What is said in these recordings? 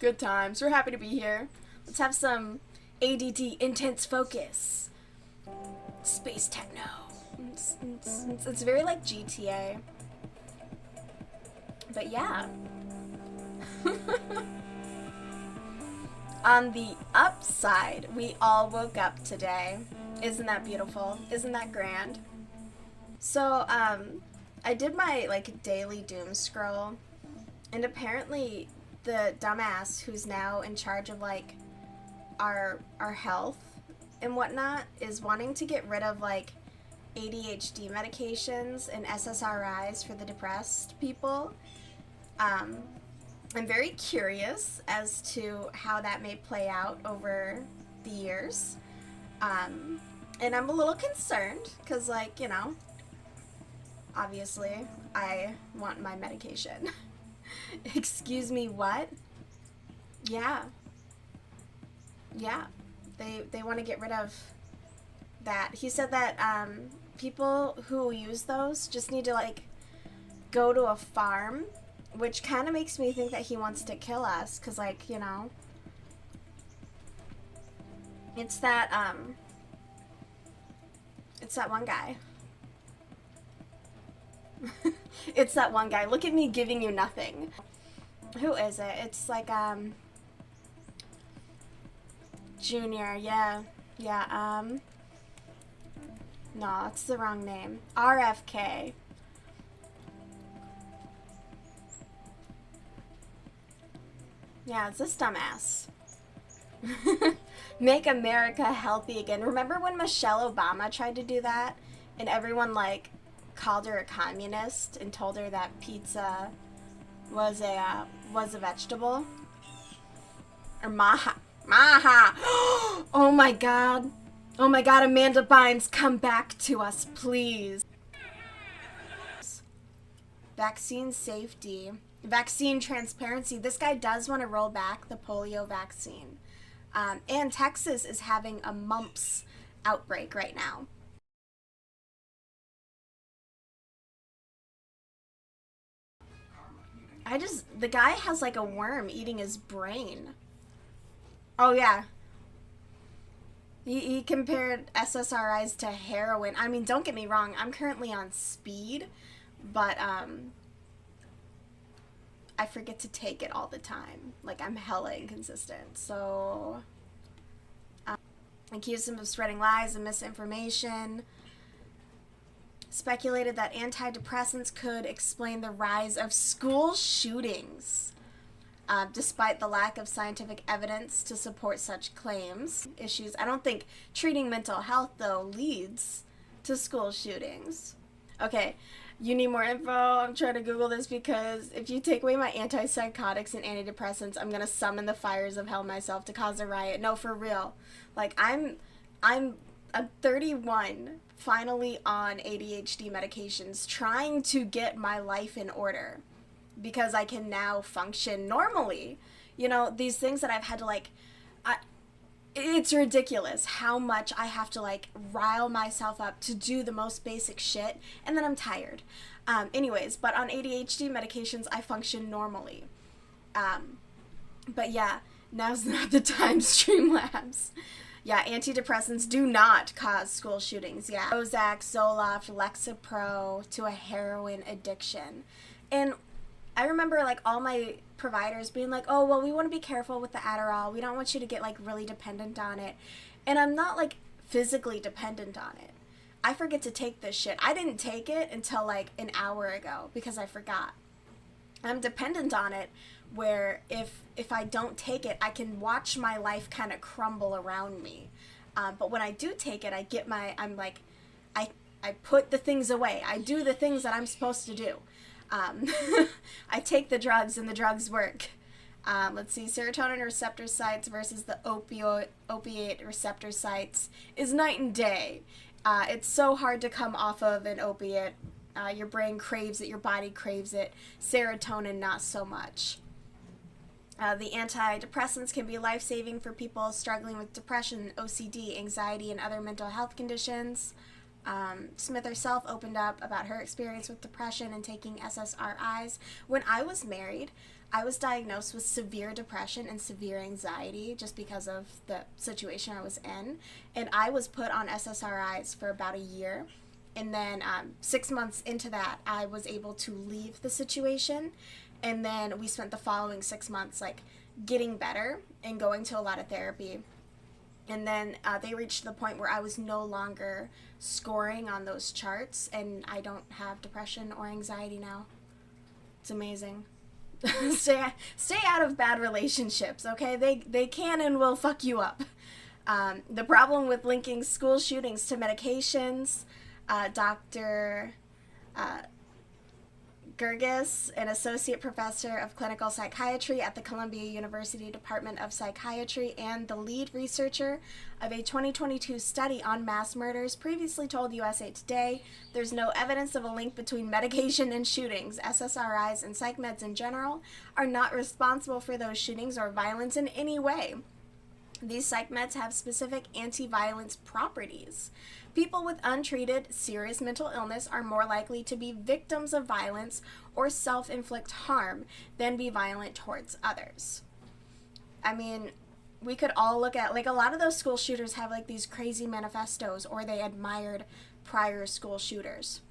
Good times. We're happy to be here. Let's have some ADD, intense focus. Space techno. It's very like GTA. But yeah. On the upside, we all woke up today. Isn't that beautiful? Isn't that grand? So, I did my like daily doom scroll, and apparently the dumbass who's now in charge of like our health and whatnot is wanting to get rid of like ADHD medications and SSRIs for the depressed people. I'm very curious as to how that may play out over the years. And I'm a little concerned because, like, you know, obviously I want my medication. Excuse me, what? Yeah. Yeah. They want to get rid of that. He said that people who use those just need to, like, go to a farm, which kind of makes me think that he wants to kill us because, like, you know, it's that one guy. It's that one guy. Look at me giving you nothing. Who is it? It's like, Junior, yeah. Yeah, no, it's the wrong name. RFK. Yeah, it's this dumbass. Make America healthy again. Remember when Michelle Obama tried to do that? And everyone, like, called her a communist and told her that pizza was a vegetable? Or maha. Maha! Oh my god. Oh my god, Amanda Bynes, come back to us, please. Vaccine safety. Vaccine transparency. This guy does want to roll back the polio vaccine. And Texas is having a mumps outbreak right now. The guy has like a worm eating his brain. Oh yeah. He compared SSRIs to heroin. I mean, don't get me wrong, I'm currently on speed, but I forget to take it all the time. Like, I'm hella inconsistent. So, accused him of spreading lies and misinformation. Speculated that antidepressants could explain the rise of school shootings, despite the lack of scientific evidence to support such claims. Issues. I don't think treating mental health, though, leads to school shootings. Okay. You need more info? I'm trying to Google this because if you take away my antipsychotics and antidepressants, I'm gonna summon the fires of hell myself to cause a riot. No, for real. Like, I'm 31, finally on ADHD medications, trying to get my life in order because I can now function normally. You know, these things that I've had to, like, it's ridiculous how much I have to, like, rile myself up to do the most basic shit, and then I'm tired. Anyways, but on ADHD medications, I function normally. But yeah, now's not the time, Streamlabs. Yeah, antidepressants do not cause school shootings. Yeah, Prozac, Zoloft, Lexapro to a heroin addiction. And I remember, like, all my providers being like, oh, well, we want to be careful with the Adderall. We don't want you to get, like, really dependent on it. And I'm not, like, physically dependent on it. I forget to take this shit. I didn't take it until, like, an hour ago because I forgot. I'm dependent on it where if I don't take it, I can watch my life kind of crumble around me. But when I do take it, I put the things away. I do the things that I'm supposed to do. I take the drugs and the drugs work. Let's see, serotonin receptor sites versus the opiate receptor sites is night and day. It's so hard to come off of an opiate. Your brain craves it, your body craves it. Serotonin, not so much. The antidepressants can be life-saving for people struggling with depression, OCD, anxiety, and other mental health conditions. Smith herself opened up about her experience with depression and taking SSRIs. When I was married, I was diagnosed with severe depression and severe anxiety just because of the situation I was in. And I was put on SSRIs for about a year. And then 6 months into that, I was able to leave the situation. And then we spent the following 6 months like getting better and going to a lot of therapy. And then they reached the point where I was no longer scoring on those charts, and I don't have depression or anxiety now. It's amazing. Stay out of bad relationships, okay? They can and will fuck you up. The problem with linking school shootings to medications, Dr. Gergis, an associate professor of clinical psychiatry at the Columbia University Department of Psychiatry and the lead researcher of a 2022 study on mass murders, previously told USA Today there's no evidence of a link between medication and shootings. SSRIs and psych meds in general are not responsible for those shootings or violence in any way. These psych meds have specific anti-violence properties. People with untreated serious mental illness are more likely to be victims of violence or self-inflict harm than be violent towards others. I mean, we could all look at, like, a lot of those school shooters have, like, these crazy manifestos, or they admired prior school shooters.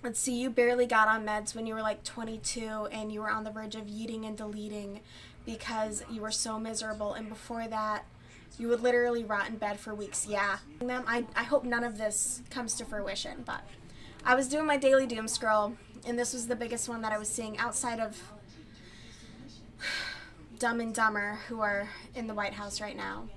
Let's see, you barely got on meds when you were, like, 22, and you were on the verge of yeeting and deleting because you were so miserable, and before that, you would literally rot in bed for weeks. Yeah. I hope none of this comes to fruition, but I was doing my daily doom scroll, and this was the biggest one that I was seeing outside of Dumb and Dumber, who are in the White House right now.